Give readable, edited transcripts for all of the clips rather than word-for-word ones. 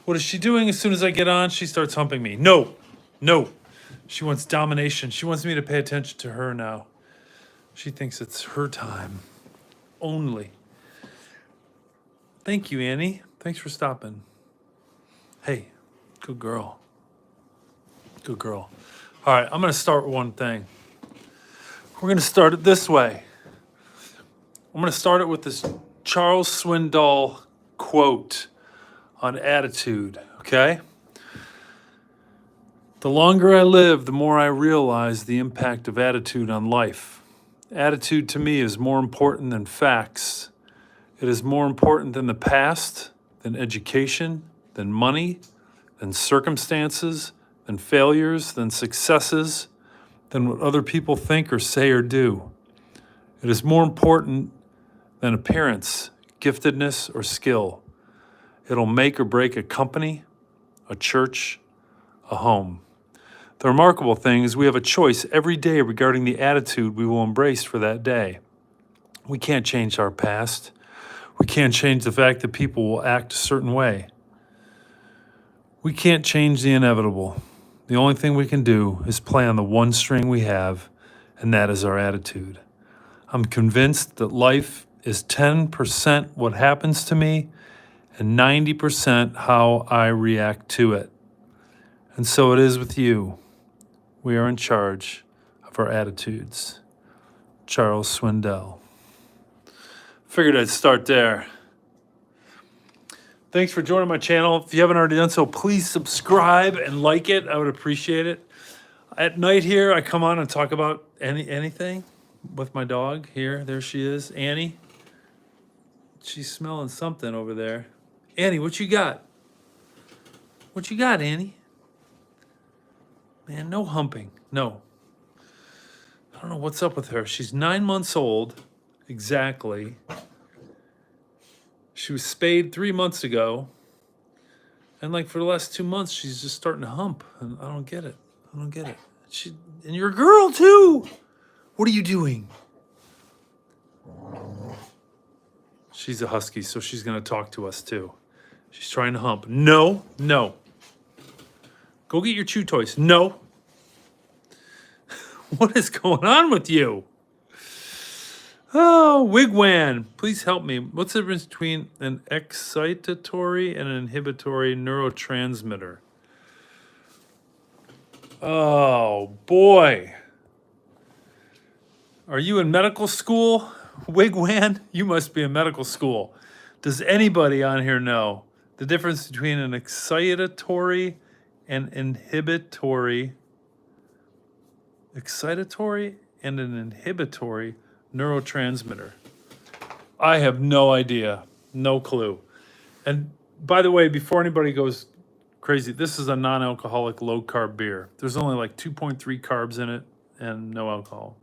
What is she doing as soon as I get on? She starts humping me. No, no. She wants domination. She wants me to pay attention to her now. She thinks it's her time only. Thank you, Annie. Thanks for stopping. Hey, good girl. Good girl. All right, I'm going to start with one thing. We're going to start it this way. I'm going to start it with this Charles Swindoll quote on attitude, okay? The longer I live, the more I realize the impact of attitude on life. Attitude to me is more important than facts. It is more important than the past, than education, than money, than circumstances, than failures, than successes, than what other people think or say or do. It is more important than appearance, giftedness, or skill. It'll make or break a company, a church, a home. The remarkable thing is we have a choice every day regarding the attitude we will embrace for that day. We can't change our past. We can't change the fact that people will act a certain way. We can't change the inevitable. The only thing we can do is play on the one string we have, and that is our attitude. I'm convinced that life is 10% what happens to me and 90% how I react to it. And so it is with you. We are in charge of our attitudes. Charles Swindoll. Figured I'd start there. Thanks for joining my channel. If you haven't already done so, please subscribe and like it. I would appreciate it. At night here, I come on and talk about anything with my dog here. There she is, Annie. She's smelling something over there. Annie, what you got? What you got, Annie? Man, no humping. No. I don't know what's up with her. She's 9 months old, exactly. She was spayed 3 months ago. And like for the last 2 months, she's just starting to hump. And I don't get it. I don't get it. And you're a girl too. What are you doing? She's a husky, so she's going to talk to us too. She's trying to hump. No, no. Go get your chew toys. No. What is going on with you? Oh, Wigwan, please help me. What's the difference between an excitatory and an inhibitory neurotransmitter? Oh, boy. Are you in medical school, Wigwan? You must be in medical school. Does anybody on here know the difference between an excitatory and inhibitory? Excitatory and an inhibitory neurotransmitter. I have no idea. No clue. And by the way, before anybody goes crazy, this is a non-alcoholic low-carb beer. There's only like 2.3 carbs in it and no alcohol.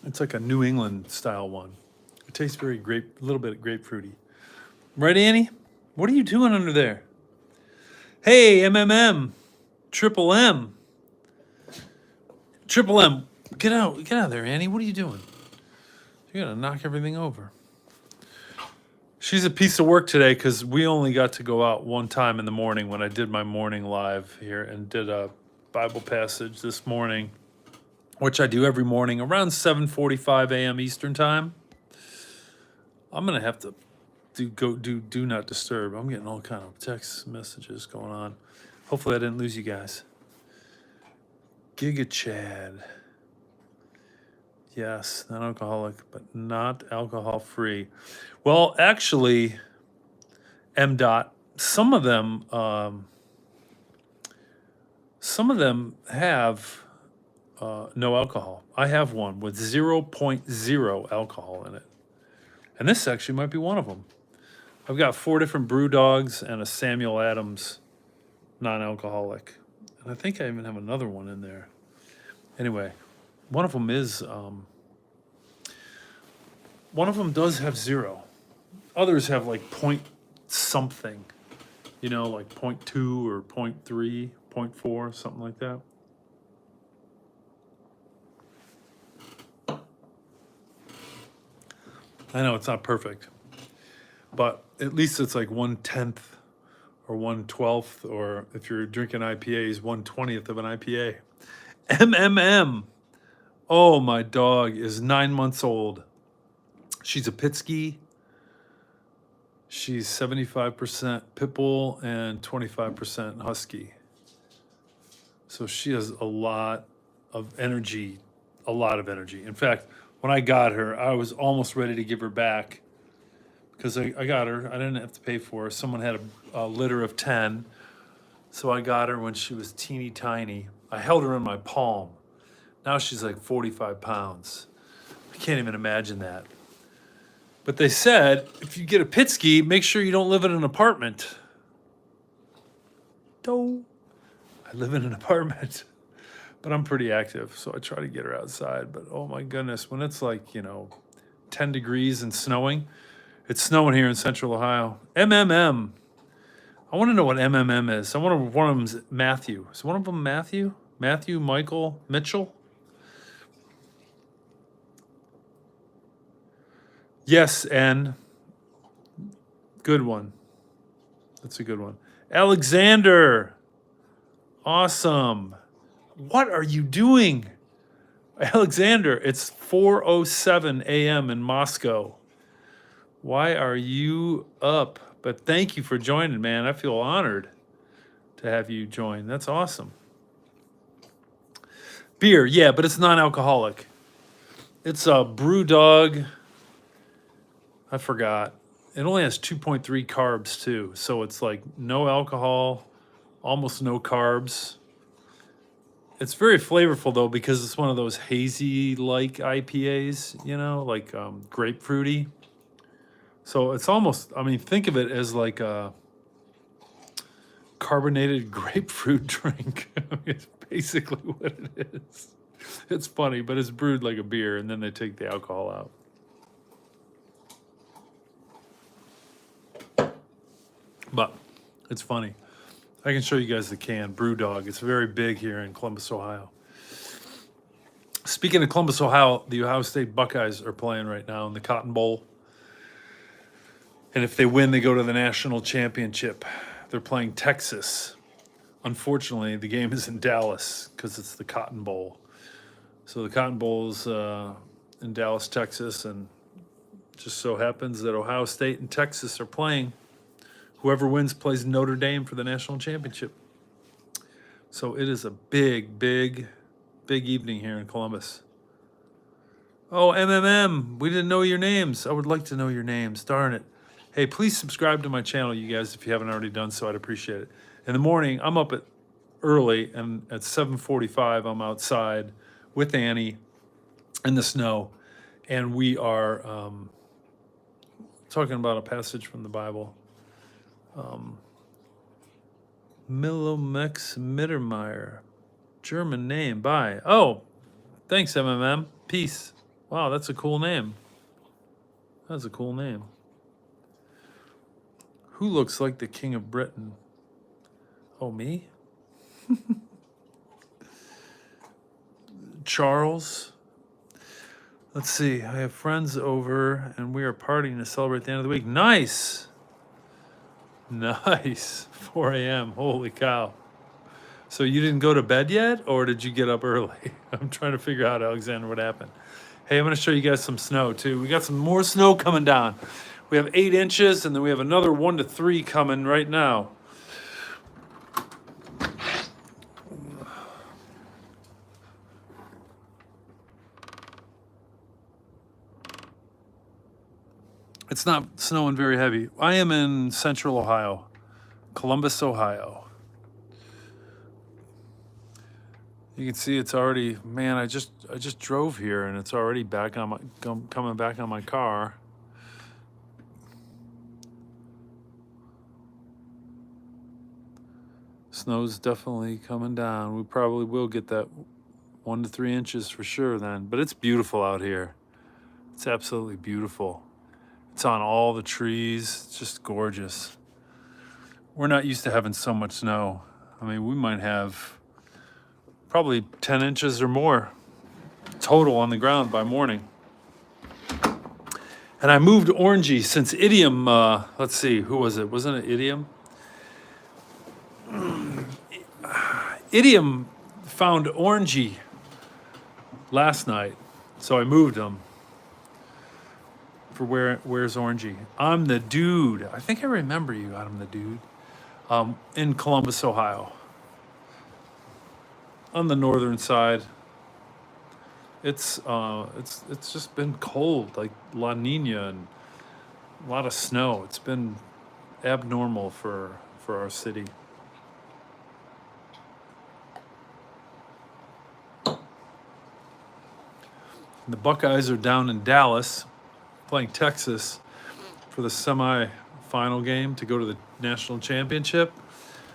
It's like a New England style one. It tastes very a little bit grapefruity. Right, Annie? What are you doing under there? Hey, MMM, Triple M. Triple M, get out of there, Annie. What are you doing? You're gonna knock everything over. She's a piece of work today because we only got to go out one time in the morning when I did my morning live here and did a Bible passage this morning, which I do every morning around 7:45 a.m. Eastern time. I'm gonna have to do not disturb. I'm getting all kind of text messages going on. Hopefully I didn't lose you guys. Giga Chad. Yes, non-alcoholic, but not alcohol-free. Well, actually, MDOT, some of them have no alcohol. I have one with 0.0 alcohol in it. And this actually might be one of them. I've got 4 different brew dogs and a Samuel Adams non-alcoholic. And I think I even have another one in there. Anyway, one of them is, one of them does have 0. Others have like point something, you know, like 0.2 or 0.3, 0.4, something like that. I know it's not perfect, but at least it's like 1/10 or 1/12, or if you're drinking IPAs, 1/20 of an IPA. MMM. Oh, my dog is 9 months old. She's a Pitsky. She's 75% pit bull and 25% husky. So she has a lot of energy, a lot of energy. In fact, when I got her, I was almost ready to give her back because I got her. I didn't have to pay for her. Someone had a litter of 10. So I got her when she was teeny tiny. I held her in my palm. Now she's like 45 pounds. I can't even imagine that. But they said, if you get a Pitsky, make sure you don't live in an apartment. No, I live in an apartment, but I'm pretty active, so I try to get her outside. But oh my goodness, when it's like, 10 degrees and snowing, it's snowing here in central Ohio. MMM. I want to know what MMM is. I wonder if one of them's Matthew. Is one of them Matthew? Matthew, Michael, Mitchell? Yes, N. Good one. That's a good one. Alexander. Awesome. What are you doing? Alexander, it's 4:07 a.m. in Moscow. Why are you up? But thank you for joining, man. I feel honored to have you join. That's awesome. Beer, yeah, but it's non-alcoholic. It's a Brew Dog. I forgot. It only has 2.3 carbs too, so it's like no alcohol, almost no carbs. It's very flavorful though because it's one of those hazy-like IPAs, like grapefruity. So it's almost, think of it as like a carbonated grapefruit drink. It's basically what it is. It's funny, but it's brewed like a beer, and then they take the alcohol out. But it's funny. I can show you guys the can, Brew Dog. It's very big here in Columbus, Ohio. Speaking of Columbus, Ohio, the Ohio State Buckeyes are playing right now in the Cotton Bowl. And if they win, they go to the national championship. They're playing Texas. Unfortunately, the game is in Dallas because it's the Cotton Bowl. So the Cotton Bowl's in Dallas, Texas, and just so happens that Ohio State and Texas are playing. Whoever wins plays Notre Dame for the national championship. So it is a big, big, big evening here in Columbus. Oh, MMM, we didn't know your names. I would like to know your names, darn it. Hey, please subscribe to my channel, you guys, if you haven't already done so. I'd appreciate it. In the morning, I'm up early, and at 7:45, I'm outside with Annie in the snow, and we are talking about a passage from the Bible. Milomex Mittermeier, German name. Bye. Oh, thanks, MMM. Peace. Wow, that's a cool name. That's a cool name. Who looks like the King of Britain? Oh, me? Charles. Let's see. I have friends over, and we are partying to celebrate the end of the week. Nice. Nice. 4 a.m. Holy cow. So you didn't go to bed yet, or did you get up early? I'm trying to figure out, Alexander, what happened. Hey, I'm going to show you guys some snow, too. We got some more snow coming down. We have 8 inches, and then we have another 1 to 3 coming right now. It's not snowing very heavy. I am in central Ohio, Columbus, Ohio. You can see it's already, man, I just drove here and it's already back on coming back on my car. Snow's definitely coming down. We probably will get that 1 to 3 inches for sure then, but it's beautiful out here. It's absolutely beautiful. It's on all the trees. It's just gorgeous. We're not used to having so much snow. I mean, we might have probably 10 inches or more total on the ground by morning. And I moved Orangey since Idiom, let's see, who was it? Wasn't it Idiom? Idiom found Orangey last night, so I moved him for where's Orangey? I'm the dude. I think I remember you, I'm the dude. In Columbus, Ohio. On the northern side. It's just been cold, like La Nina, and a lot of snow. It's been abnormal for our city. The Buckeyes are down in Dallas playing Texas for the semi-final game to go to the national championship.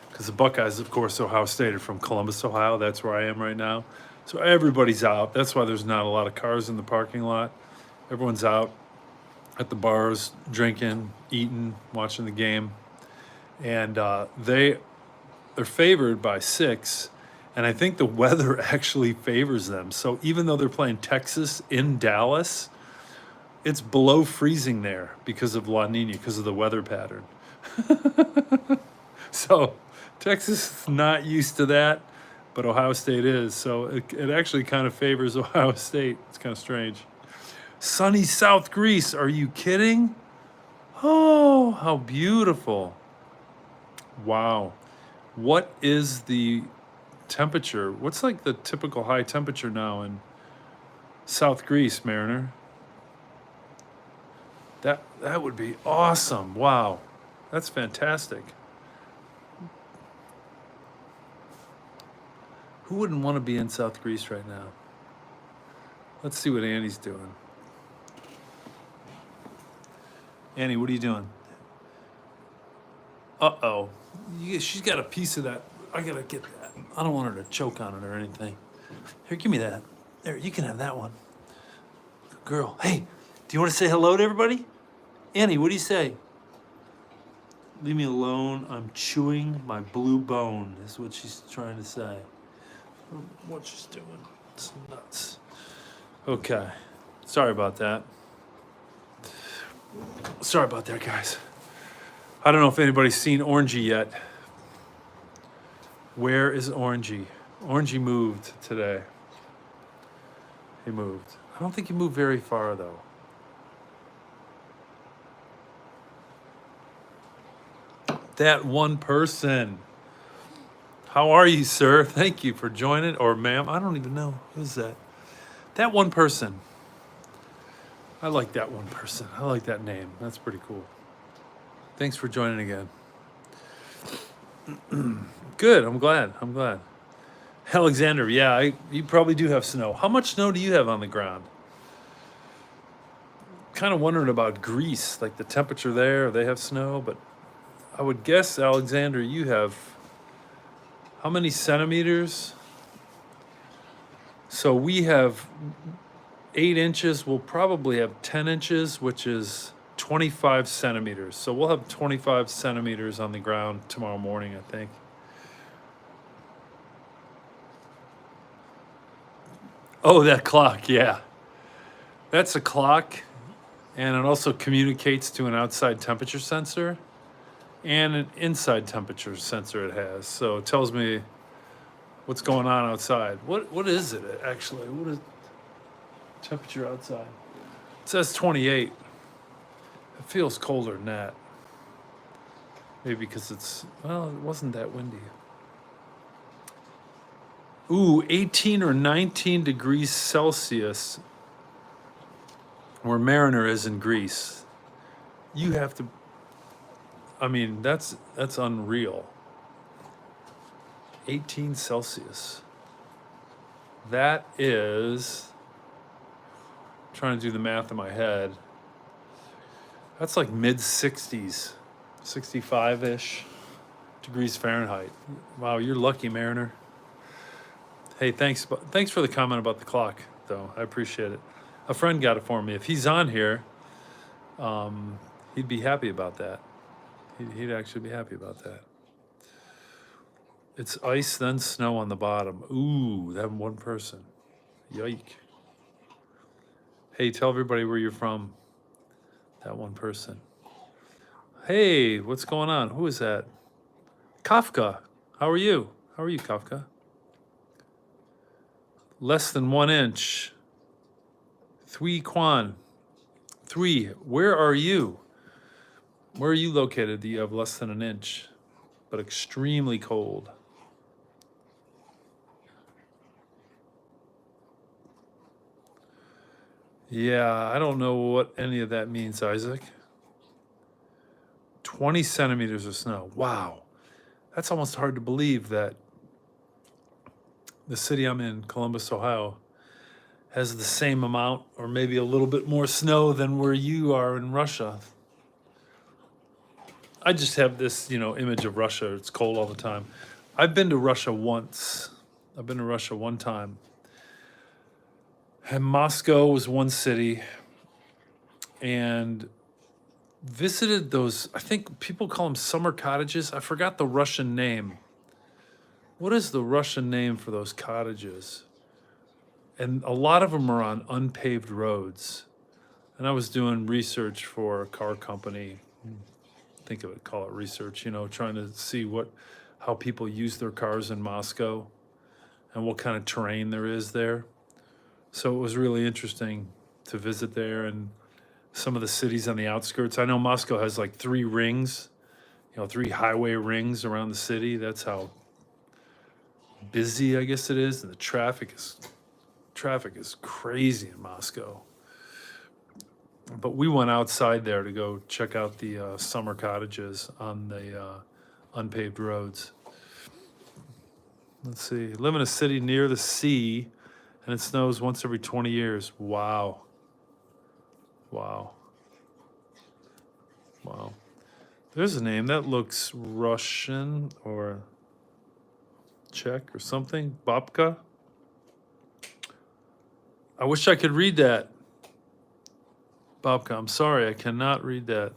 Because the Buckeyes, of course, Ohio State are from Columbus, Ohio. That's where I am right now. So everybody's out. That's why there's not a lot of cars in the parking lot. Everyone's out at the bars, drinking, eating, watching the game. And they're favored by 6. And I think the weather actually favors them. So even though they're playing Texas in Dallas, it's below freezing there because of La Nina, because of the weather pattern. So Texas is not used to that, but Ohio State is. So it actually kind of favors Ohio State. It's kind of strange. Sunny South Greece. Are you kidding? Oh, how beautiful. Wow. What is the temperature? What's like the typical high temperature now in South Greece, Mariner? That would be awesome. Wow. That's fantastic. Who wouldn't want to be in South Greece right now? Let's see what Annie's doing. Annie, what are you doing? Uh-oh. She's got a piece of that. I gotta get that. I don't want her to choke on it or anything. Here, give me that. There, you can have that one. Good girl. Hey, do you want to say hello to everybody? Annie, what do you say? Leave me alone. I'm chewing my blue bone, is what she's trying to say. What she's doing. It's nuts. Okay. Sorry about that. Sorry about that, guys. I don't know if anybody's seen Orangey yet. Where is Orangey? Orangey moved today. He moved. I don't think he moved very far, though. That one person. How are you, sir? Thank you for joining. Or ma'am. I don't even know. Who's that? That one person. I like that one person. I like that name. That's pretty cool. Thanks for joining again. Good. I'm glad. Alexander, yeah, you probably do have snow. How much snow do you have on the ground? Kind of wondering about Greece, like the temperature there. They have snow, but I would guess, Alexander, you have how many centimeters? So we have 8 inches. We'll probably have 10 inches, which is 25 centimeters. So we'll have 25 centimeters on the ground tomorrow morning, I think. Oh, that clock, yeah. That's a clock, and it also communicates to an outside temperature sensor and an inside temperature sensor it has. So it tells me what's going on outside. What is it, actually? What is temperature outside? It says 28. It feels colder than that. Maybe because it wasn't that windy. Ooh, 18 or 19 degrees Celsius where Mariner is in Greece. You have to, I mean, that's unreal. 18 Celsius. That is, I'm trying to do the math in my head. That's like mid-60s, 65-ish degrees Fahrenheit. Wow, you're lucky, Mariner. Hey, thanks for the comment about the clock, though. I appreciate it. A friend got it for me. If he's on here, he'd be happy about that. He'd actually be happy about that. It's ice, then snow on the bottom. Ooh, that one person. Yike. Hey, tell everybody where you're from. that one person. Hey, what's going on? Who is that? Kafka. How are you? How are you, Kafka? Less than 1 inch. Three Kwan. Three, where are you? Where are you located that you have less than 1 inch, but extremely cold? Yeah, I don't know what any of that means, Isaac. 20 centimeters of snow. Wow. That's almost hard to believe that the city I'm in, Columbus, Ohio, has the same amount or maybe a little bit more snow than where you are in Russia. I just have this, image of Russia. It's cold all the time. I've been to Russia once. I've been to Russia one time. And Moscow was one city, and visited those, I think people call them summer cottages. I forgot the Russian name. What is the Russian name for those cottages? And a lot of them are on unpaved roads. And I was doing research for a car company. Think of it, call it research, trying to see how people use their cars in Moscow and what kind of terrain there is there. So it was really interesting to visit there and some of the cities on the outskirts. I know Moscow has like 3 rings, 3 highway rings around the city. That's how busy I guess it is, and the traffic is crazy in Moscow. But we went outside there to go check out the summer cottages on the unpaved roads. Let's see. Live in a city near the sea, and it snows once every 20 years. Wow. Wow. Wow. There's a name that looks Russian or Czech or something. Babka. I wish I could read that. Babka, I'm sorry, I cannot read that.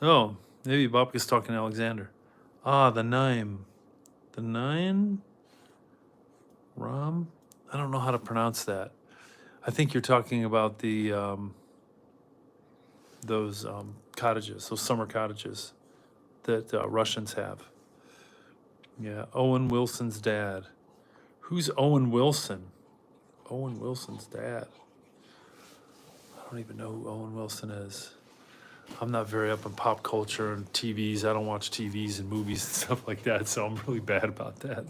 Oh, maybe Babka's talking to Alexander. Ah, the name. The nine? Ram? I don't know how to pronounce that. I think you're talking about those cottages, those summer cottages that Russians have. Yeah, Owen Wilson's dad. Who's Owen Wilson? Owen Wilson's dad. I don't even know who Owen Wilson is. I'm not very up in pop culture and TVs. I don't watch TVs and movies and stuff like that, so I'm really bad about that.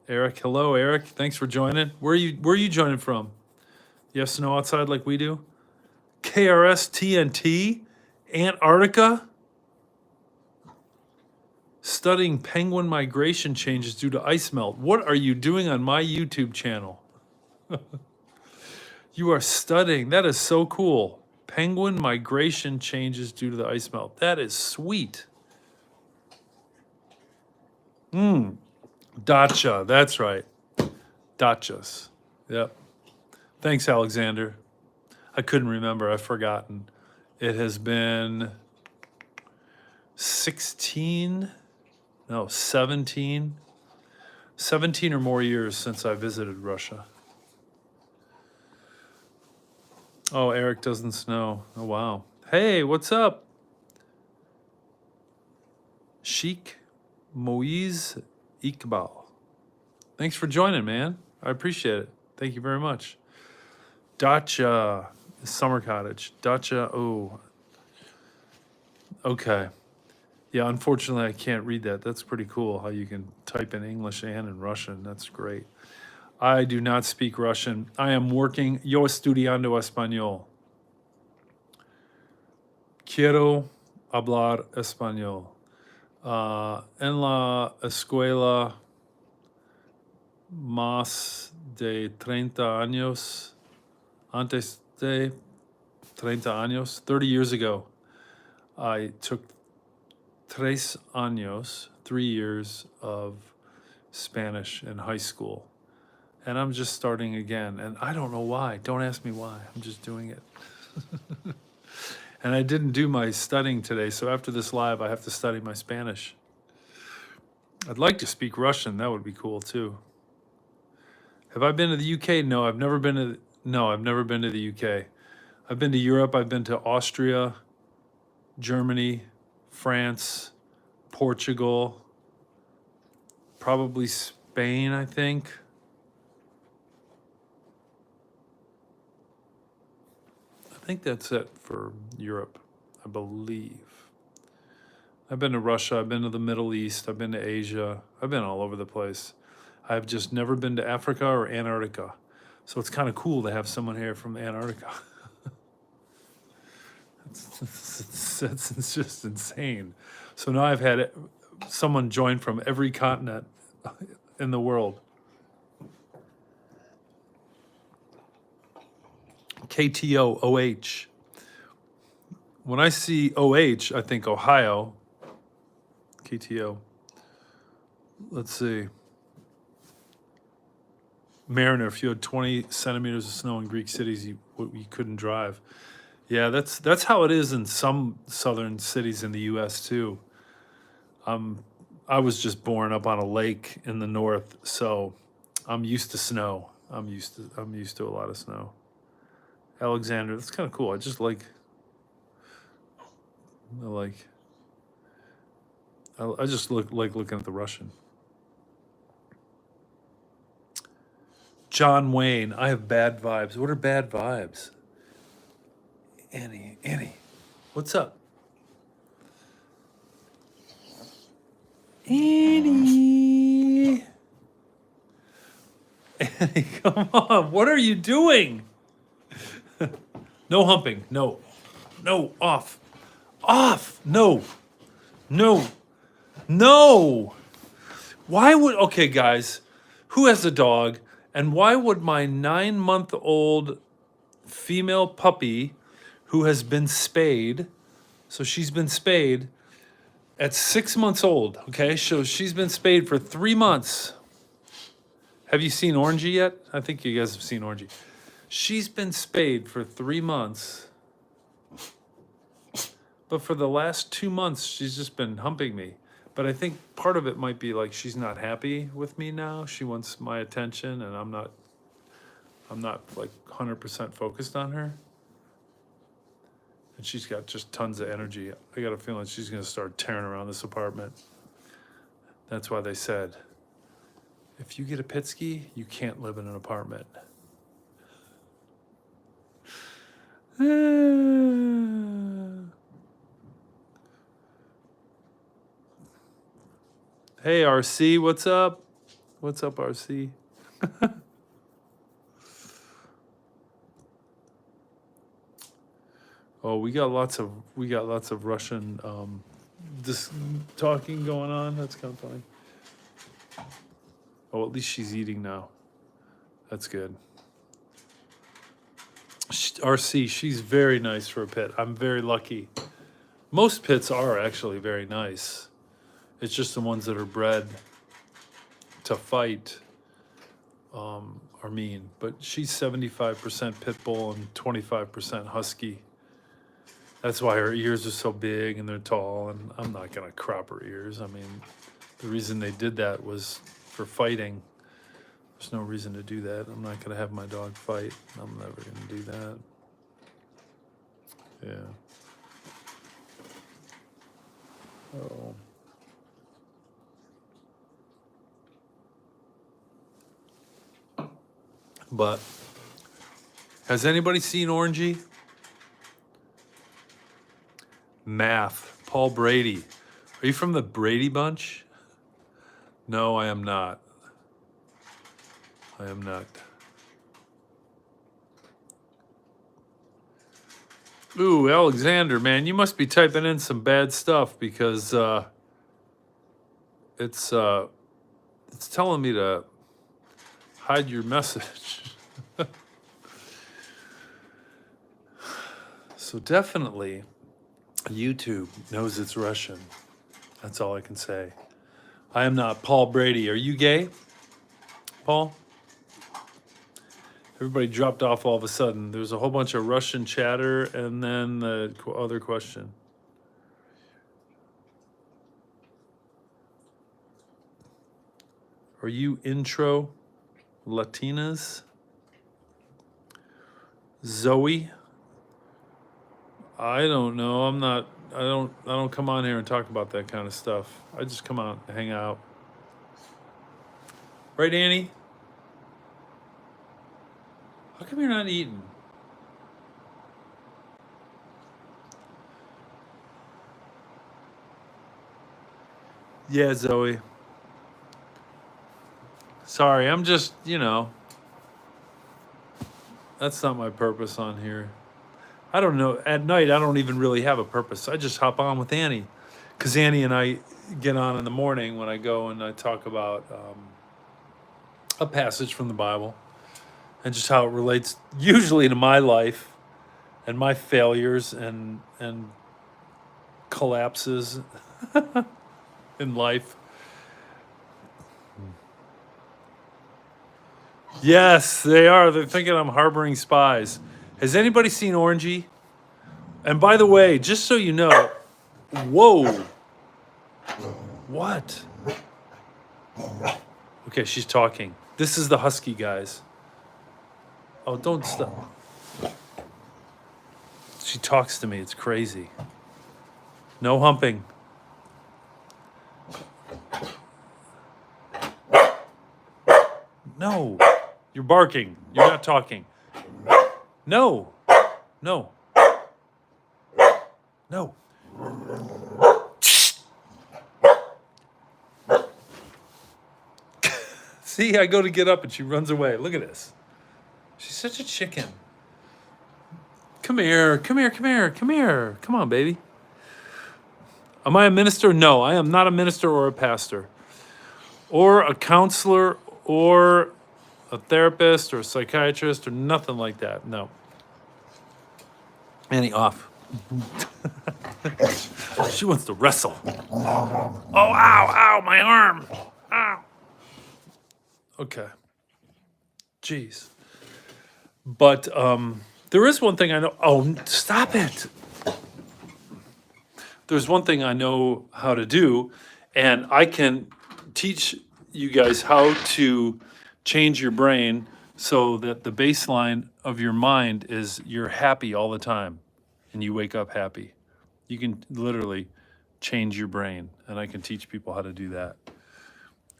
Eric, hello, Eric. Thanks for joining. Where are you joining from? You have snow outside like we do? KRS TNT, Antarctica. Studying penguin migration changes due to ice melt. What are you doing on my YouTube channel? You are studying. That is so cool. Penguin migration changes due to the ice melt. That is sweet. Dacha. That's right. Dachas. Yep. Thanks, Alexander. I couldn't remember. I've forgotten. It has been 17 or more years since I visited Russia. Oh, Eric doesn't snow. Oh, wow. Hey, what's up? Sheikh Moise Iqbal. Thanks for joining, man. I appreciate it. Thank you very much. Dacha, summer cottage. Dacha, oh. Okay. Yeah, unfortunately, I can't read that. That's pretty cool how you can type in English and in Russian. That's great. I do not speak Russian. I am working. Yo estudiando español. Quiero hablar español. En la escuela más de 30 años. Antes de 30 años. 30 years ago, I took 3 years of Spanish in high school. And I'm just starting again. And I don't know why. Don't ask me why. I'm just doing it. And I didn't do my studying today. So after this live, I have to study my Spanish. I'd like to speak Russian. That would be cool too. Have I been to the UK? No, I've never been to. No, I've never been to the UK. I've been to Europe. I've been to Austria, Germany, France, Portugal, probably Spain, I think. I think that's it for Europe, I believe. I've been to Russia, I've been to the Middle East, I've been to Asia, I've been all over the place. I've just never been to Africa or Antarctica. So it's kind of cool to have someone here from Antarctica. It's just insane. So now I've had someone join from every continent in the world. KTO-OH. When I see OH, I think Ohio. KTO. Let's see. Mariner, if you had 20 centimeters of snow in Greek cities, you couldn't drive. Yeah, that's how it is in some southern cities in the U.S. too. I was just born up on a lake in the north, so I'm used to snow. I'm used to a lot of snow. Alexander, that's kind of cool. I just like looking at the Russian. John Wayne, I have bad vibes. What are bad vibes? Annie, what's up? Annie, come on. What are you doing? No humping. No, off. No. Why would, okay, guys, who has a dog? And why would my 9-month-old female puppy who has been spayed, so she's been spayed at 6 months old, okay? So she's been spayed for 3 months. Have you seen Orangey yet? I think you guys have seen Orangey. She's been spayed for 3 months. But for the last 2 months, she's just been humping me. But I think part of it might be like she's not happy with me now. She wants my attention, and I'm not like 100% focused on her. And she's got just tons of energy. I got a feeling she's gonna start tearing around this apartment. That's why they said, if you get a Pitsky, you can't live in an apartment. Hey, RC, what's up? What's up, RC? Oh, we got lots of Russian this talking going on. That's kind of funny. Oh, at least she's eating now. That's good. RC, she's very nice for a pit. I'm very lucky. Most pits are actually very nice. It's just the ones that are bred to fight are mean. But she's 75% pit bull and 25% husky. That's why her ears are so big and they're tall. And I'm not going to crop her ears. I mean, the reason they did that was for fighting. There's no reason to do that. I'm not going to have my dog fight. I'm never going to do that. Yeah. Oh. But has anybody seen Orangey? Math. Paul Brady. Are you from the Brady Bunch? No, I am not. I am not. Ooh, Alexander, man, you must be typing in some bad stuff because it's telling me to hide your message. So definitely, YouTube knows it's Russian. That's all I can say. I am not. Paul Brady, are you gay? Paul? Everybody dropped off all of a sudden. There's a whole bunch of Russian chatter and then the other question. Are you intro? Latinas. Zoe. I don't know. I don't come on here and talk about that kind of stuff. I just come out and hang out. Right, Annie? How come you're not eating? Yeah, Zoe. Sorry, I'm just, that's not my purpose on here. I don't know. At night, I don't even really have a purpose. I just hop on with Annie. Because Annie and I get on in the morning when I go and I talk about a passage from the Bible and just how it relates usually to my life and my failures and collapses in life. Yes, they are. They're thinking I'm harboring spies. Has anybody seen Orangey? And by the way, just so you know, whoa. What? Okay, she's talking. This is the husky, guys. Oh, don't stop. She talks to me. It's crazy. No humping. No. You're barking. You're not talking. No. No. No. See, I go to get up and she runs away. Look at this. She's such a chicken. Come here, come here, come here, come here. Come on, baby. Am I a minister? No, I am not a minister or a pastor or a counselor or a therapist or a psychiatrist or nothing like that. No. Annie, off. She wants to wrestle. Oh, ow, my arm. Ow. Okay. Jeez. But there is one thing I know. Oh, stop it. There's one thing I know how to do, and I can teach you guys how to change your brain so that the baseline of your mind is you're happy all the time and you wake up happy. You can literally change your brain, and I can teach people how to do that.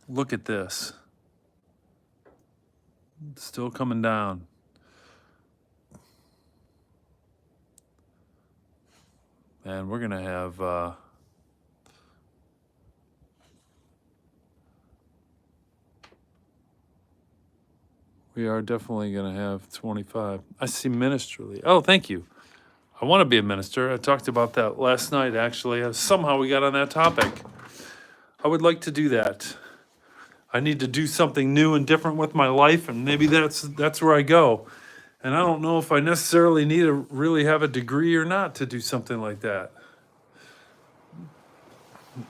Look at this. It's still coming down. And we're going to have we are definitely going to have 25. I see ministerly. Oh, thank you. I want to be a minister. I talked about that last night, actually. Somehow we got on that topic. I would like to do that. I need to do something new and different with my life, and maybe that's where I go. And I don't know if I necessarily need to really have a degree or not to do something like that.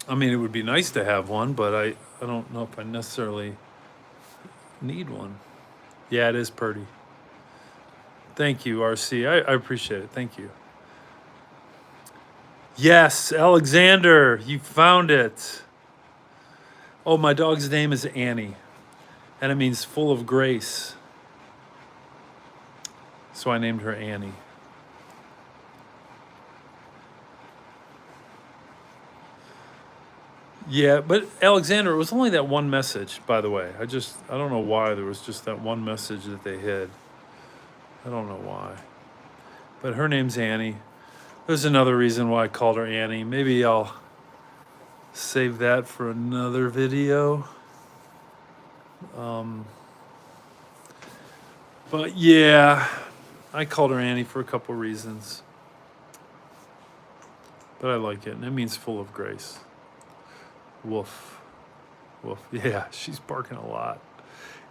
I mean, it would be nice to have one, but I don't know if I necessarily need one. Yeah, it is pretty. Thank you, RC. I appreciate it. Thank you. Yes, Alexander, you found it. Oh, my dog's name is Annie, and it means full of grace. So I named her Annie. Yeah, but Alexander, it was only that one message, by the way. I don't know why there was just that one message that they hid. I don't know why. But her name's Annie. There's another reason why I called her Annie. Maybe I'll save that for another video. But yeah, I called her Annie for a couple reasons. But I like it, and it means full of grace. Woof. Woof. Yeah, she's barking a lot.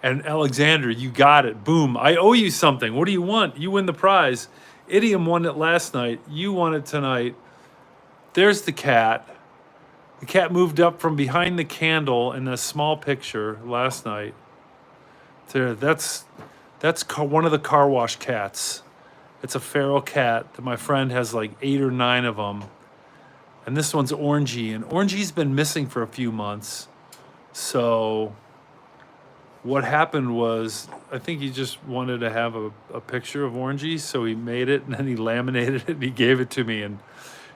And Alexander, you got it. Boom. I owe you something. What do you want? You win the prize. Idiom won it last night. You won it tonight. There's the cat. The cat moved up from behind the candle in a small picture last night. There, that's one of the car wash cats. It's a feral cat that my friend has like 8 or 9 of them. And this one's Orangey. And Orangey's been missing for a few months. So what happened was, I think he just wanted to have a picture of Orangey, so he made it and then he laminated it and he gave it to me, and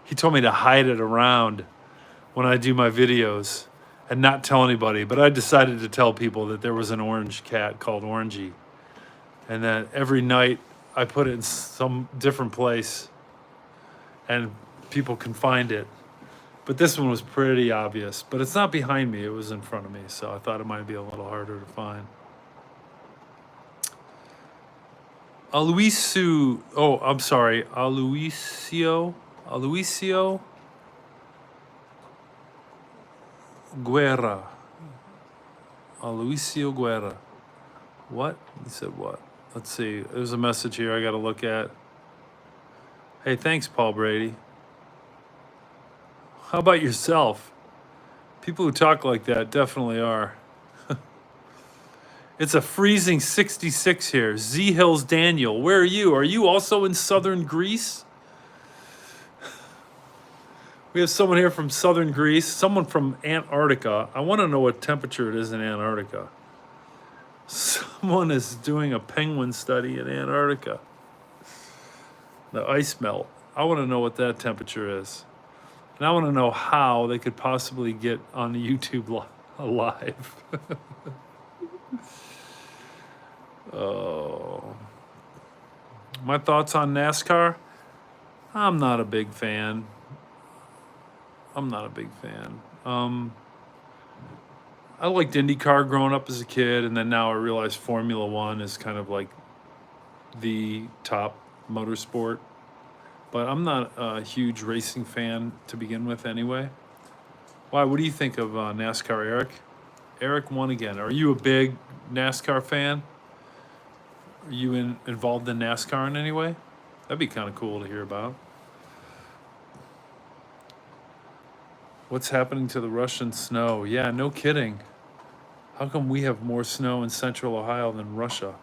he told me to hide it around when I do my videos and not tell anybody. But I decided to tell people that there was an orange cat called Orangey, and that every night I put it in some different place and people can find it. But this one was pretty obvious. But it's not behind me, it was in front of me, so I thought it might be a little harder to find. Aloysiu, oh, I'm sorry, Aloysiu Guerra. Aloysiu Guerra. What? He said what? Let's see. There's a message here I got to look at. Hey, thanks, Paul Brady. How about yourself? People who talk like that definitely are. It's a freezing 66 here. Z Hills Daniel, where are you? Are you also in southern Greece? We have someone here from southern Greece, someone from Antarctica. I want to know what temperature it is in Antarctica. Someone is doing a penguin study in Antarctica. The ice melt. I want to know what that temperature is. And I want to know how they could possibly get on YouTube live. Oh. My thoughts on NASCAR? I'm not a big fan. I liked IndyCar growing up as a kid, and then now I realize Formula One is kind of like the top motorsport. But I'm not a huge racing fan to begin with anyway. Why? What do you think of NASCAR, Eric? Eric won again. Are you a big NASCAR fan? Are you involved in NASCAR in any way? That'd be kind of cool to hear about. What's happening to the Russian snow? Yeah, no kidding. How come we have more snow in central Ohio than Russia?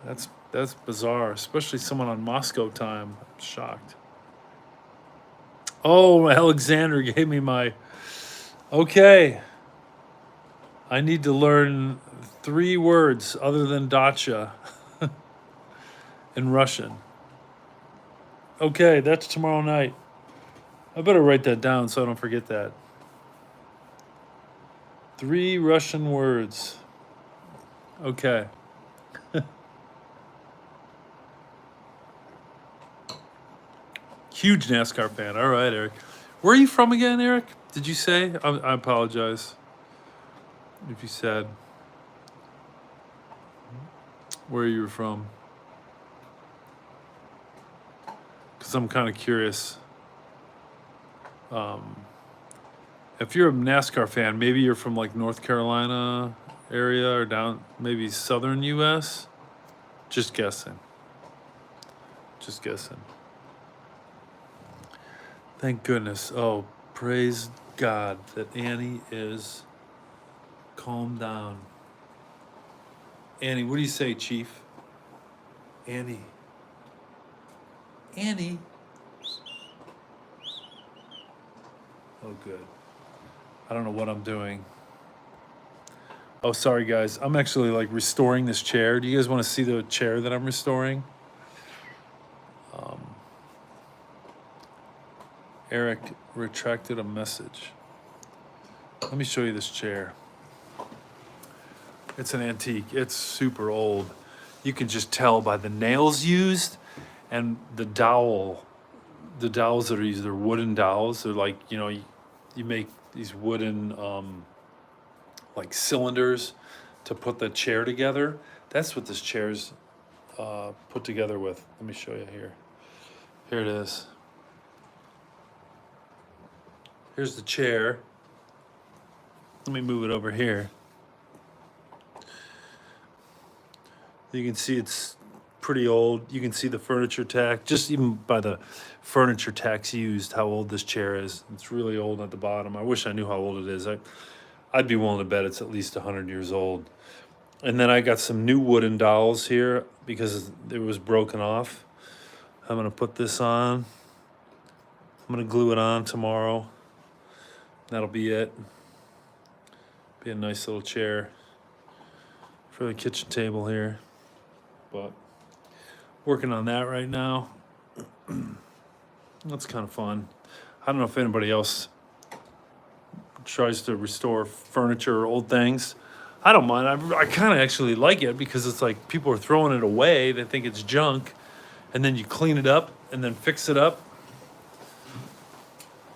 That's bizarre, especially someone on Moscow time. I'm shocked. Oh, Alexander gave me my... Okay. I need to learn 3 words other than dacha in Russian. Okay, that's tomorrow night. I better write that down so I don't forget that. 3 Russian words. Okay. Huge NASCAR fan. All right, Eric. Where are you from again, Eric? Did you say? I apologize if you said where you were from. Because I'm kind of curious. If you're a NASCAR fan, maybe you're from like North Carolina area or down maybe southern U.S. Just guessing. Thank goodness. Oh, praise God that Annie is calmed down. Annie, what do you say, Chief? Annie. Oh, good. I don't know what I'm doing. Oh, sorry, guys. I'm actually like restoring this chair. Do you guys want to see the chair that I'm restoring? Eric retracted a message. Let me show you this chair. It's an antique. It's super old. You can just tell by the nails used and the dowel. The dowels that are used, they're wooden dowels. They're like, you make these wooden like cylinders to put the chair together. That's what this chair's put together with. Let me show you here. Here it is. Here's the chair. Let me move it over here. You can see it's pretty old. You can see the furniture tax, just even by the furniture tax used, how old this chair is. It's really old at the bottom. I wish I knew how old it is. I'd be willing to bet it's at least 100 years old. And then I got some new wooden dowels here because it was broken off. I'm gonna put this on. I'm gonna glue it on tomorrow. That'll be it. Be a nice little chair. for the kitchen table here, but working on that right now. That's kind of fun. I don't know if anybody else tries to restore furniture or old things. I don't mind. I kind of actually like it because it's like people are throwing it away. They think it's junk. And then you clean it up and then fix it up.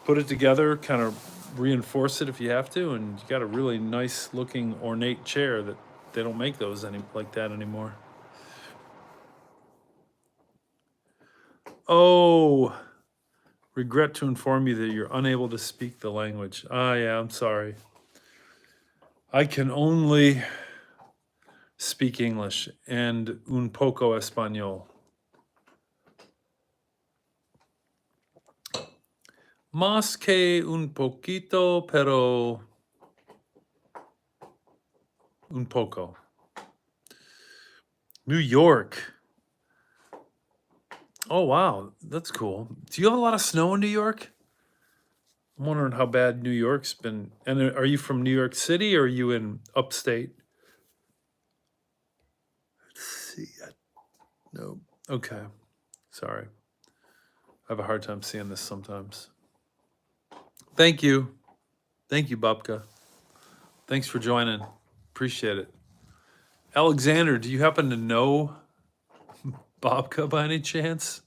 Put it together, kind of reinforce it if you have to. And you got a really nice looking ornate chair that they don't make those like that anymore. Oh, regret to inform you that you're unable to speak the language. Ah, yeah, I'm sorry. I can only speak English and un poco español. Más que un poquito, pero un poco. New York. Oh, wow. That's cool. Do you have a lot of snow in New York? I'm wondering how bad New York's been. And are you from New York City or are you in upstate? Let's see. No. Okay. Sorry. I have a hard time seeing this sometimes. Thank you. Thank you, Babka. Thanks for joining. Appreciate it. Alexander, do you happen to know Babka by any chance?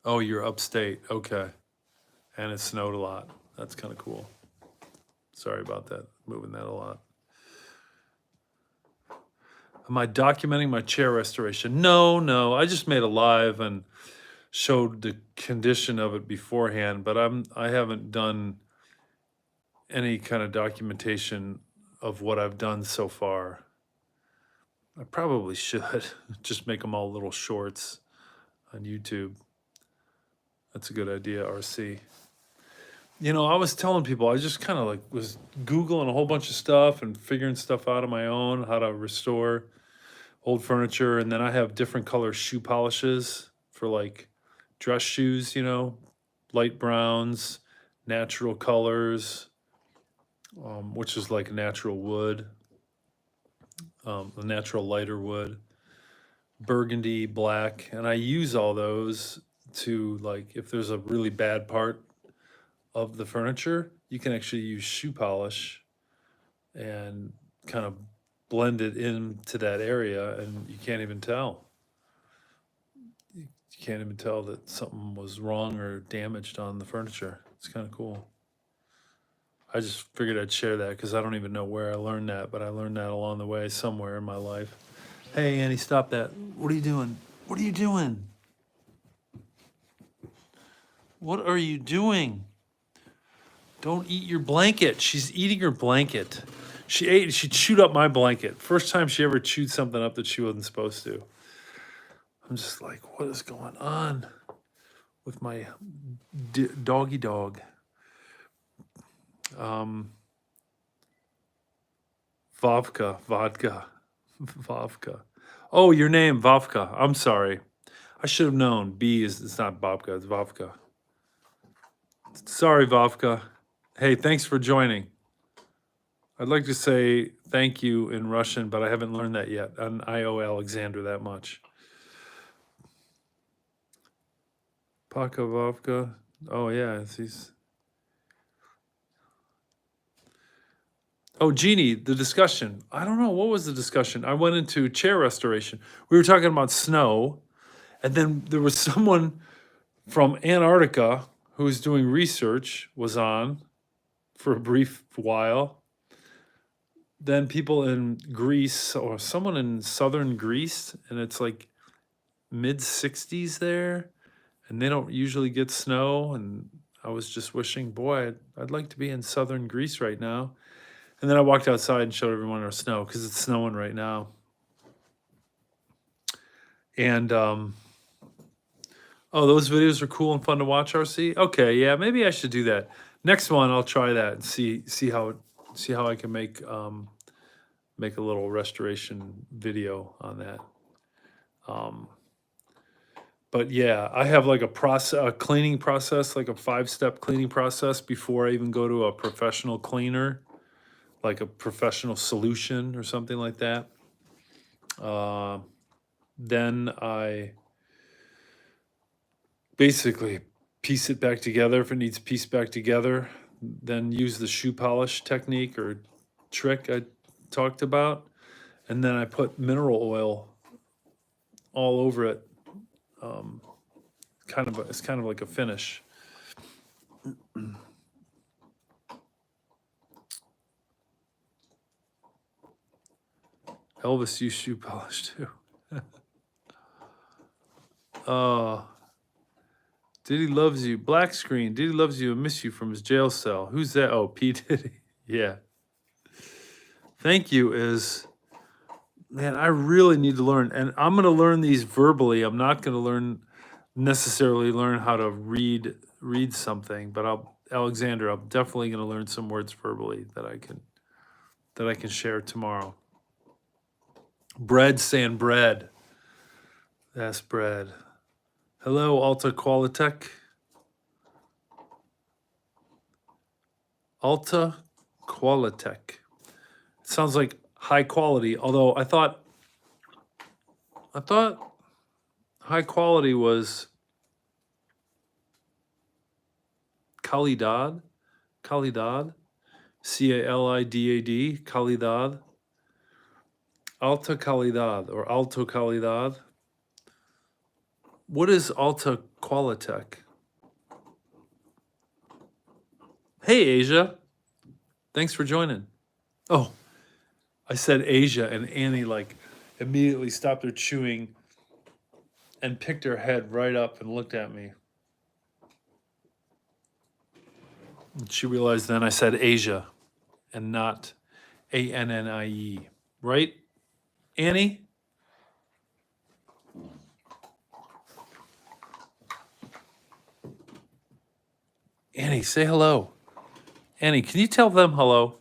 Oh, you're upstate. Okay. And it snowed a lot. That's kind of cool. Sorry about that. Moving that a lot. Am I documenting my chair restoration? No. I just made a live and showed the condition of it beforehand, but I haven't done any kind of documentation of what I've done so far. I probably should just make them all little shorts on YouTube. That's a good idea, RC. You know, I was telling people, I just kind of like was Googling a whole bunch of stuff and figuring stuff out on my own, how to restore old furniture. And then I have different color shoe polishes for like dress shoes, you know, light browns, natural colors, which is like natural wood, a natural lighter wood, burgundy, black. And I use all those to, like, if there's a really bad part of the furniture, you can actually use shoe polish and kind of blend it into that area, and you can't even tell. You can't even tell that something was wrong or damaged on the furniture. It's kind of cool. I just figured I'd share that because I don't even know where I learned that, but I learned that along the way somewhere in my life. Hey, Annie, stop that. What are you doing? What are you doing? What are you doing? Don't eat your blanket. She's eating her blanket. She chewed up my blanket. First time she ever chewed something up that she wasn't supposed to. I'm just like, what is going on with my doggy dog? Vodka. Oh, your name, Vavka. I'm sorry. I should have known. It's not Babka, it's Vavka. Sorry, Vavka. Hey, thanks for joining. I'd like to say thank you in Russian, but I haven't learned that yet. And I owe Alexander that much. Paka Vavka. Oh, yeah. He's... Oh, Jeannie, the discussion. I don't know. What was the discussion? I went into chair restoration. We were talking about snow. And then there was someone from Antarctica who was doing research, was on for a brief while. Then people in Greece, or someone in southern Greece, and it's like mid 60s there, and they don't usually get snow. And I was just wishing, boy, I'd like to be in southern Greece right now. And then I walked outside and showed everyone our snow because it's snowing right now. And oh, those videos are cool and fun to watch, RC. Okay, yeah, maybe I should do that. Next one, I'll try that and see how I can make make a little restoration video on that. But yeah, I have like a cleaning process, like a 5-step cleaning process before I even go to a professional cleaner, like a professional solution or something like that. Then I basically piece it back together if it needs pieced back together. Then use the shoe polish technique or trick I talked about. And then I put mineral oil all over it. It's kind of like a finish. Elvis used shoe polish too. Diddy loves you. Black screen. Diddy loves you and miss you from his jail cell. Who's that? Oh, P. Diddy. Yeah. Thank you is, man, I really need to learn. And I'm going to learn these verbally. I'm not going to necessarily learn how to read something, but Alexander, I'm definitely going to learn some words verbally that I can share tomorrow. Bread saying bread. That's bread. Hello, Alta Qualitech. Alta Qualitech. It sounds like high quality, although I thought high quality was Calidad, Calidad, Calidad, Calidad, Alta Calidad or Alto Calidad. What is Alta Qualitech? Hey, Asia. Thanks for joining. Oh, I said Asia, and Annie like immediately stopped her chewing and picked her head right up and looked at me. And she realized then I said Asia and not Annie, right? Annie? Annie, say hello. Annie, can you tell them hello?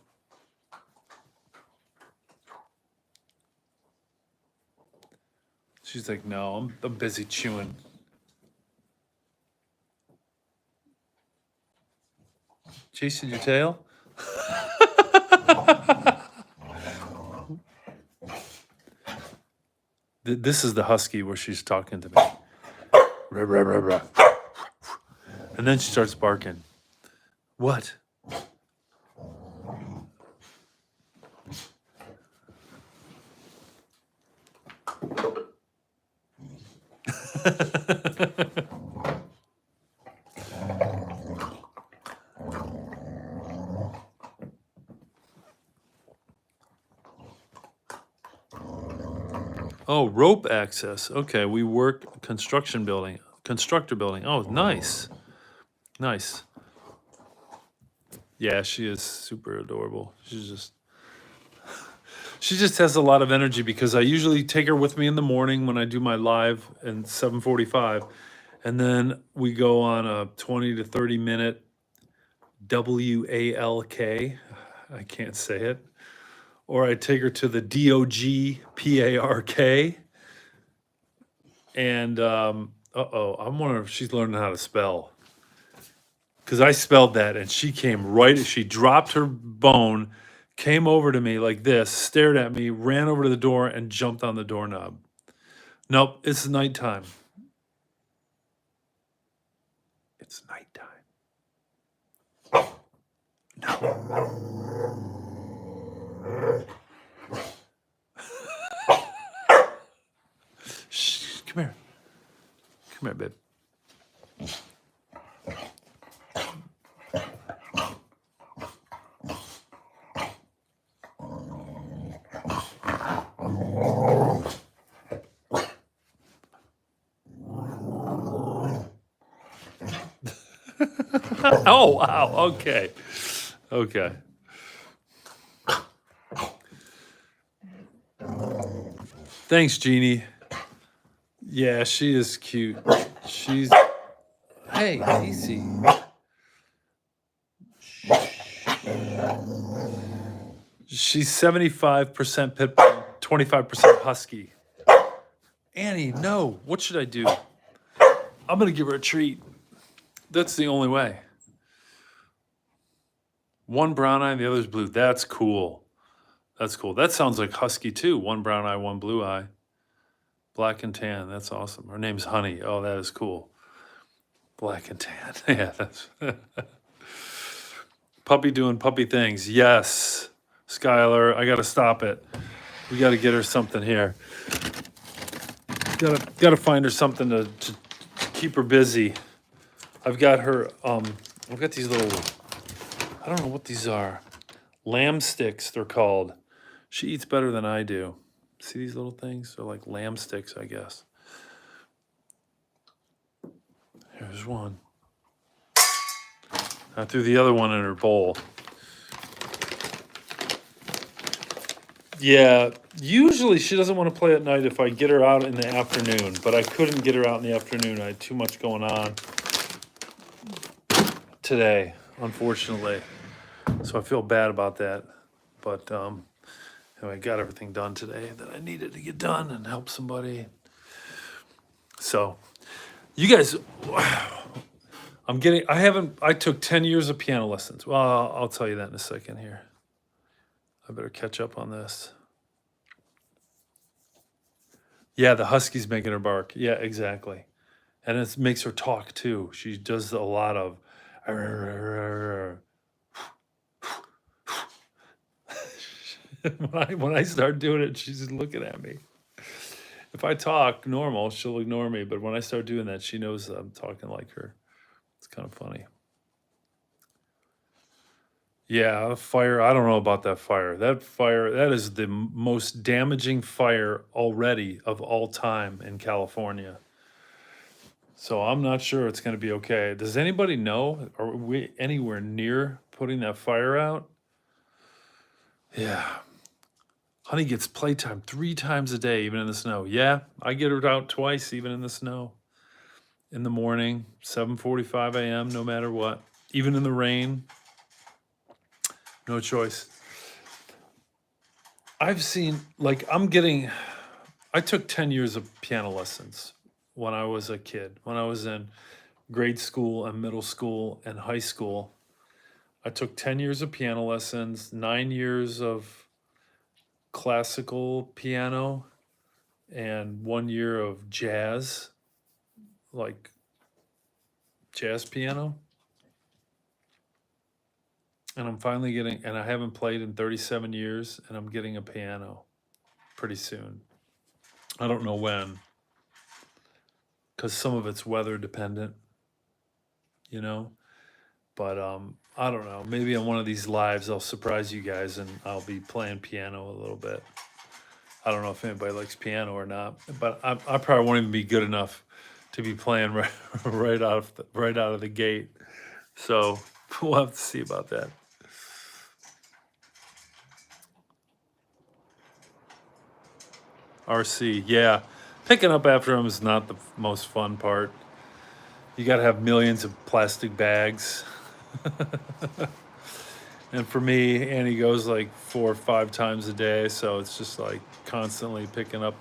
She's like, no, I'm busy chewing. Chasing your tail? This is the husky where she's talking to me. Rah, rah, rah, rah. And then she starts barking. What? Oh, rope access. Okay, we work constructor building. Oh, nice. Nice. Yeah, she is super adorable. She just has a lot of energy because I usually take her with me in the morning when I do my live at 7:45, and then we go on a 20 to 30 minute WALK. I can't say it. Or I take her to the DOG PARK. And I'm wondering if she's learning how to spell. Because I spelled that and she dropped her bone, came over to me like this, stared at me, ran over to the door, and jumped on the doorknob. Nope, it's nighttime. It's nighttime. No. Shh, come here. Come here, babe. Oh, wow. Okay. Okay. Thanks, Jeannie. Yeah, she is cute. Hey, easy. She's 75% pit bull, 25% husky. Annie, no. What should I do? I'm going to give her a treat. That's the only way. One brown eye and the other's blue. That's cool. That's cool. That sounds like husky too. One brown eye, one blue eye. Black and tan. That's awesome. Her name's Honey. Oh, that is cool. Black and tan. Yeah, that's puppy doing puppy things. Yes. Skylar, I got to stop it. We got to get her something here. Got to find her something to keep her busy. I've got her I've got these little, I don't know what these are. Lamb sticks, they're called. She eats better than I do. See these little things? They're like lamb sticks, I guess. Here's one. I threw the other one in her bowl. Yeah, usually she doesn't want to play at night if I get her out in the afternoon, but I couldn't get her out in the afternoon. I had too much going on today, unfortunately. So I feel bad about that. But anyway, I got everything done today that I needed to get done and help somebody. So you guys, I took 10 years of piano lessons. Well, I'll tell you that in a second here. I better catch up on this. Yeah, the husky's making her bark. Yeah, exactly. And it makes her talk too. She does a lot of when I start doing it, she's looking at me. If I talk normal, she'll ignore me. But when I start doing that, she knows that I'm talking like her. It's kind of funny. Yeah, fire. I don't know about that fire. That is the most damaging fire already of all time in California. So I'm not sure it's going to be okay. Does anybody know? Are we anywhere near putting that fire out? Yeah. Honey gets playtime 3 times a day, even in the snow. Yeah, I get her out twice, even in the snow. In the morning, 7:45 a.m., no matter what. Even in the rain. No choice. I've seen, I took 10 years of piano lessons when I was a kid. When I was in grade school and middle school and high school, I took 10 years of piano lessons, 9 years of classical piano, and 1 year of jazz, like jazz piano. And I'm finally and I haven't played in 37 years, and I'm getting a piano pretty soon. I don't know when, because some of it's weather dependent, But I don't know. Maybe on one of these lives, I'll surprise you guys, and I'll be playing piano a little bit. I don't know if anybody likes piano or not, but I probably won't even be good enough to be playing right out of the gate. So we'll have to see about that. RC, yeah. Picking up after him is not the most fun part. You got to have millions of plastic bags. And for me, Annie goes like 4 or 5 times a day, so it's just like constantly picking up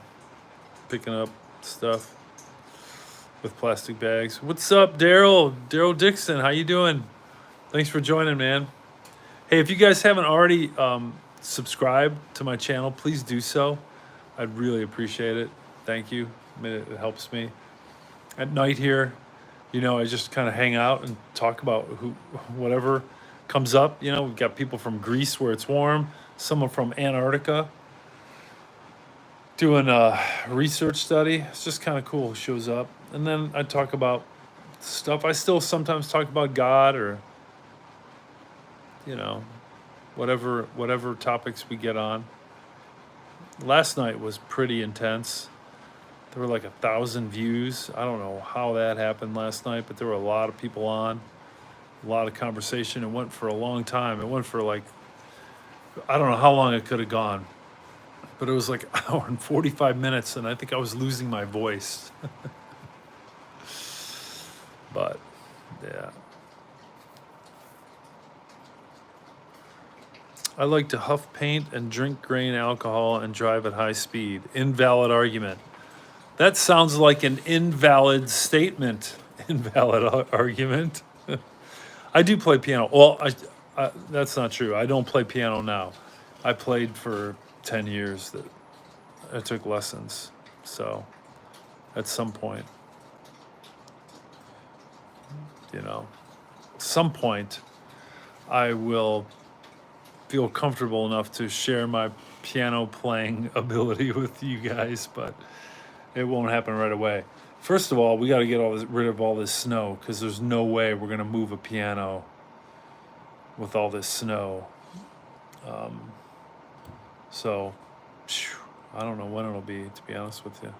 stuff with plastic bags. What's up, Daryl? Daryl Dixon, how you doing? Thanks for joining, man. Hey, if you guys haven't already subscribed to my channel, please do so. I'd really appreciate it. Thank you. It helps me. At night here, I just kind of hang out and talk about whatever comes up. We've got people from Greece where it's warm, someone from Antarctica doing a research study. It's just kind of cool who shows up. And then I talk about stuff. I still sometimes talk about God or, whatever topics we get on. Last night was pretty intense. There were like 1,000 views. I don't know how that happened last night, but there were a lot of people on, a lot of conversation. It went for a long time. It went for I don't know how long it could have gone, but it was like an hour and 45 minutes, and I think I was losing my voice. But, yeah. I like to huff paint and drink grain alcohol and drive at high speed. Invalid argument. That sounds like an invalid statement, invalid argument. I do play piano. Well, that's not true. I don't play piano now. I played for 10 years. That I took lessons. So at some point, some point, I will feel comfortable enough to share my piano playing ability with you guys, but it won't happen right away. First of all, we got to get rid of all this snow, because there's no way we're going to move a piano with all this snow. So, I don't know when it'll be, to be honest with you.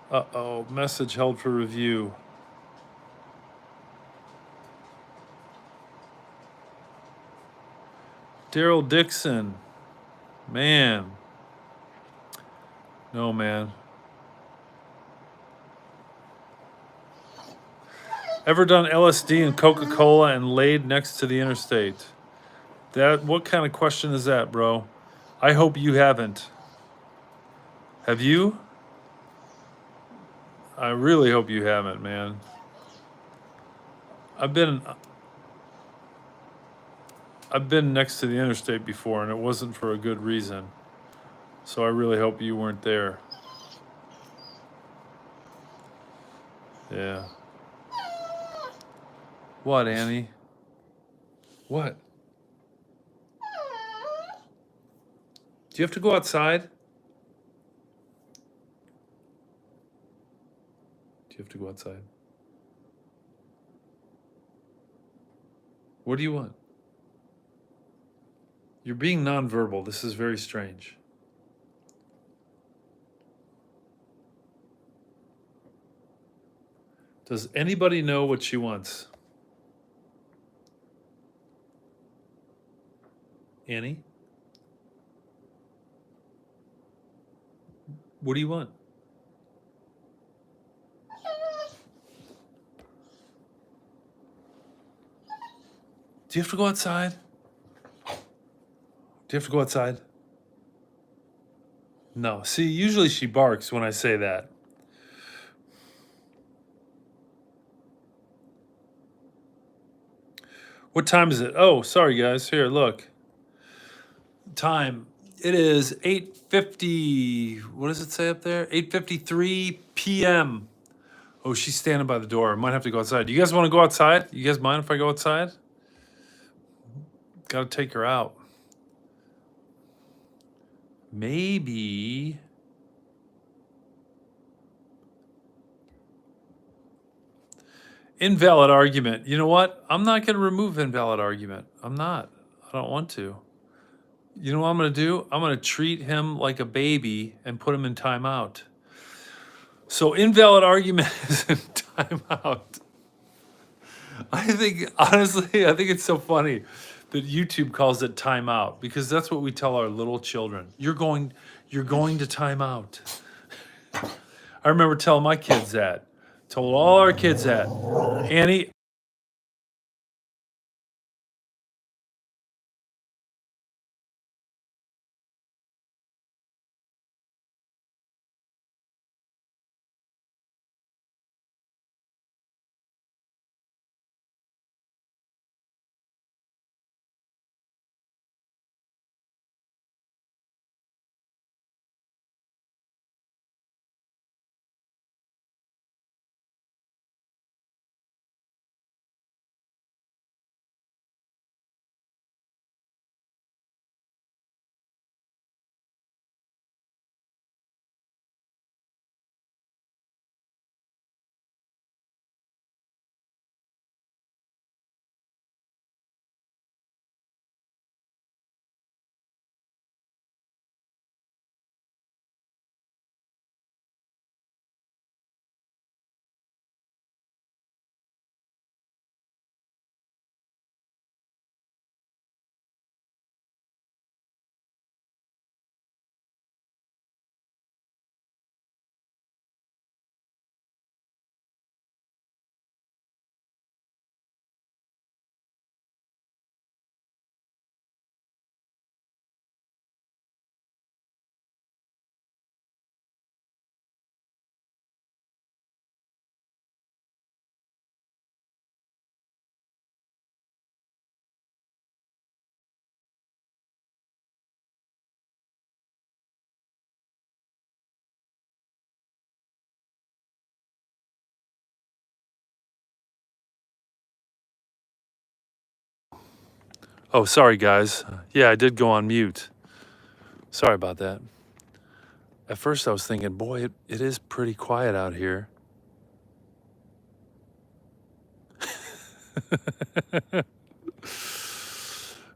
Uh-oh, message held for review. Daryl Dixon. Man. No, man. Ever done LSD and Coca-Cola and laid next to the interstate? What kind of question is that, bro? I hope you haven't. Have you? I really hope you haven't, man. I've been next to the interstate before, and it wasn't for a good reason. So I really hope you weren't there. Yeah. What, Annie? What? Do you have to go outside? Do you have to go outside? What do you want? You're being nonverbal. This is very strange. Does anybody know what she wants? Annie? What do you want? Do you have to go outside? Do you have to go outside? No. See, usually she barks when I say that. What time is it? Oh, sorry, guys. Here, look. Time. It is 8:50. What does it say up there? 8:53 p.m. Oh, she's standing by the door. I might have to go outside. Do you guys want to go outside? You guys mind if I go outside? Got to take her out. Maybe. Invalid argument. You know what? I'm not going to remove invalid argument. I'm not. I don't want to. You know what I'm going to do? I'm going to treat him like a baby and put him in timeout. So invalid argument is in timeout. Honestly, I think it's so funny that YouTube calls it timeout, because that's what we tell our little children. You're going to timeout. I remember telling my kids that. Told all our kids that. Annie, Oh, sorry, guys. Yeah, I did go on mute. Sorry about that. At first, I was thinking, boy, it is pretty quiet out here.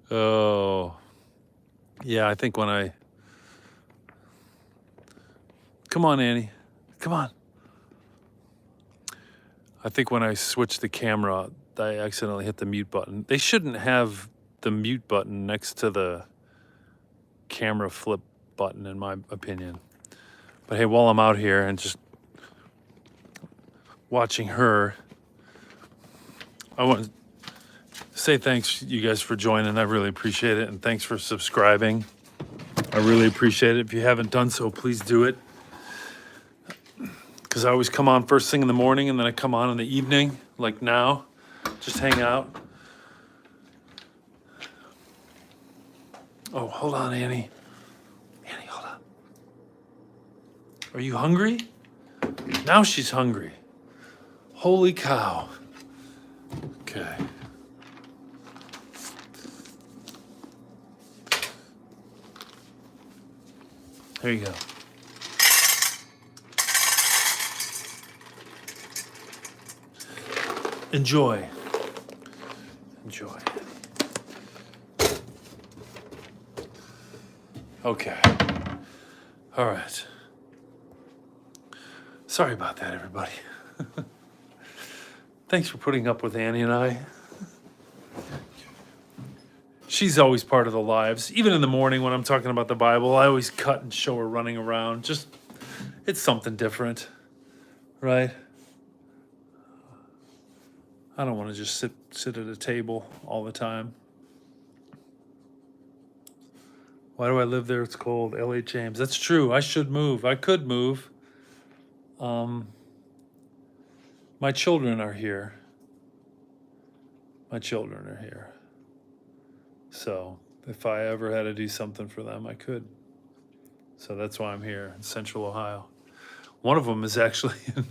Oh, yeah, I think when I... Come on, Annie. Come on. I think when I switched the camera, I accidentally hit the mute button. They shouldn't have the mute button next to the camera flip button, in my opinion. But hey, while I'm out here and just watching her, I want to say thanks, you guys, for joining. I really appreciate it. And thanks for subscribing. I really appreciate it. If you haven't done so, please do it. Because I always come on first thing in the morning and then I come on in the evening, like now, just hang out. Oh, hold on, Annie. Annie, hold on. Are you hungry? Now she's hungry. Holy cow. Okay. There you go. Enjoy. Enjoy. Okay. All right. Sorry about that, everybody. Thanks for putting up with Annie and I. She's always part of the lives. Even in the morning when I'm talking about the Bible, I always cut and show her running around. Just, it's something different, right? I don't want to just sit at a table all the time. Why do I live there? It's cold. L.A. James. That's true. I should move. I could move. My children are here. My children are here. So if I ever had to do something for them, I could. So that's why I'm here in Central Ohio. One of them is actually in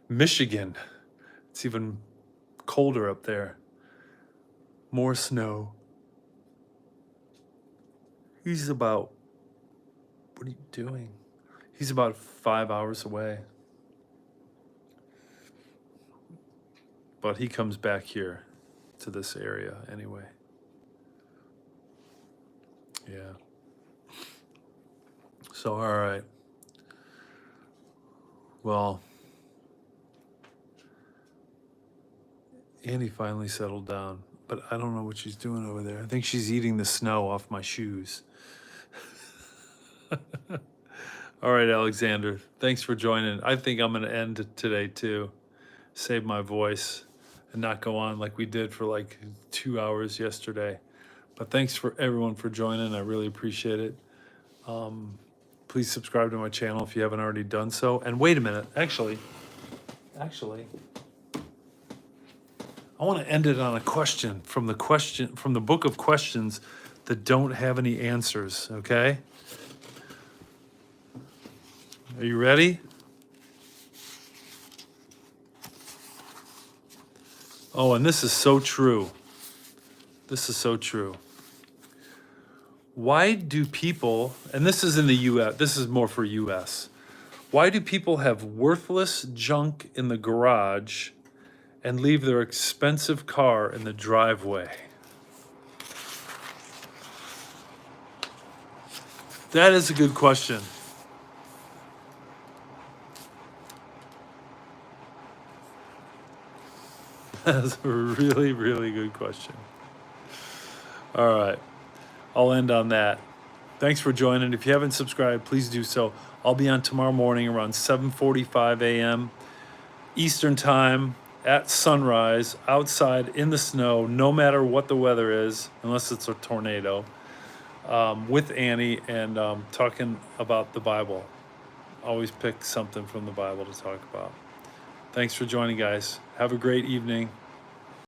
Michigan. It's even colder up there. More snow. He's about, what are you doing? He's about 5 hours away. But he comes back here to this area anyway. Yeah. So, all right. Well, Annie finally settled down, but I don't know what she's doing over there. I think she's eating the snow off my shoes. All right, Alexander, thanks for joining. I think I'm going to end it today too. Save my voice and not go on like we did for like 2 hours yesterday. But thanks for everyone for joining. I really appreciate it. Please subscribe to my channel if you haven't already done so. And wait a minute, actually, I want to end it on a question from the book of questions that don't have any answers, okay? Are you ready? Oh, and this is so true. This is so true. Why do people, and this is in the US, this is more for US. Why do people have worthless junk in the garage and leave their expensive car in the driveway? That is a good question. That's a really, really good question. All right. I'll end on that. Thanks for joining. If you haven't subscribed, please do so. I'll be on tomorrow morning around 7:45 a.m. Eastern Time at sunrise, outside in the snow, no matter what the weather is, unless it's a tornado, with Annie and talking about the Bible. Always pick something from the Bible to talk about. Thanks for joining, guys. Have a great evening.